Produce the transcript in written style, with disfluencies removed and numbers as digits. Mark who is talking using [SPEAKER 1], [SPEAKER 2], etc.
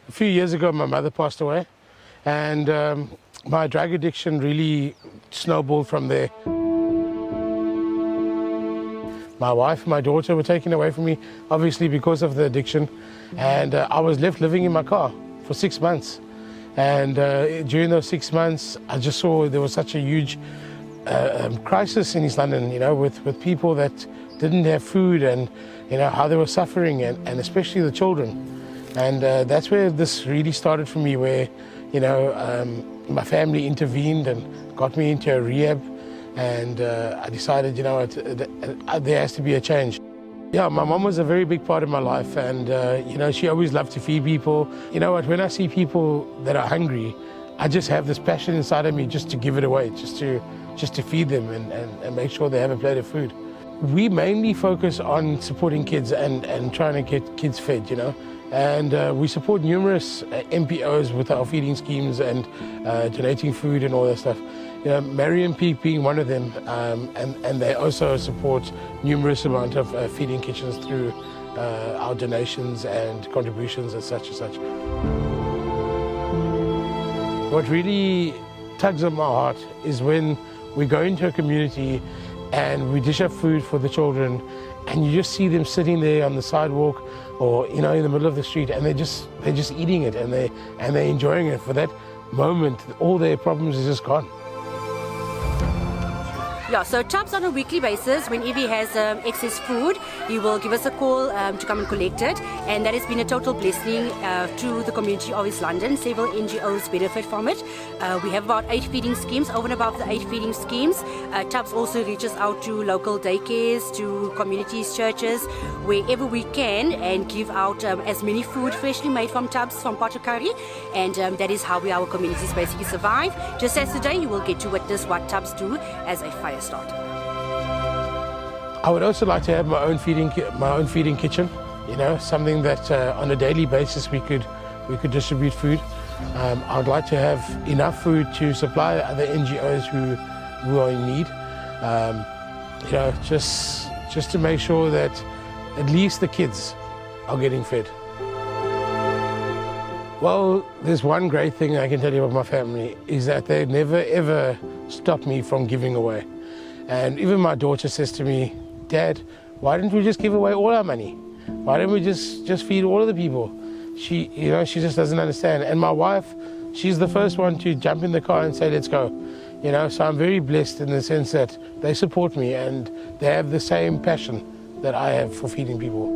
[SPEAKER 1] A few years ago, my mother passed away, and my drug addiction really snowballed from there. My wife and my daughter were taken away from me, obviously because of the addiction, and I was left living in my car for 6 months. And during those 6 months, I just saw there was such a huge crisis in East London, you know, with people that didn't have food, and you know how they were suffering, and especially the children. And that's where this really started for me, where you know my family intervened and got me into a rehab, and I decided, you know what, there has to be a change. Yeah, my mom was a very big part of my life, and you know, she always loved to feed people. You know what, when I see people that are hungry, I just have this passion inside of me just to give it away, just to feed them and make sure they have a plate of food. We mainly focus on supporting kids and trying to get kids fed, you know. And we support numerous MPOs with our feeding schemes and donating food and all that stuff. You know, Marion Peak being one of them, and they also support numerous amount of feeding kitchens through our donations and contributions and such and such. What really tugs at my heart is when we go into a community and we dish up food for the children, and you just see them sitting there on the sidewalk or, you know, in the middle of the street, and they're just eating it, and they're enjoying it. For that moment, all their problems is just gone.
[SPEAKER 2] Yeah, so Tubbs on a weekly basis, when Evie has excess food, he will give us a call to come and collect it, and that has been a total blessing to the community of East London. Several NGOs benefit from it. We have about 8 feeding schemes. Over and above the 8 feeding schemes, Tubbs also reaches out to local daycares, to communities, churches, wherever we can, and give out as many food freshly made from Tubbs, from pot of curry, and that is how our communities basically survive. Just as today, you will get to witness what Tubbs do as a fire start.
[SPEAKER 1] I would also like to have my own feeding kitchen, you know, something that on a daily basis we could distribute food. I would like to have enough food to supply other NGOs who are in need. You know, just to make sure that at least the kids are getting fed. Well, there's one great thing I can tell you about my family, is that they never ever stop me from giving away. And even my daughter says to me, "Dad, why didn't we just give away all our money? Why don't we just feed all of the people?" She just doesn't understand. And my wife, she's the first one to jump in the car and say, "Let's go." You know, so I'm very blessed in the sense that they support me and they have the same passion that I have for feeding people.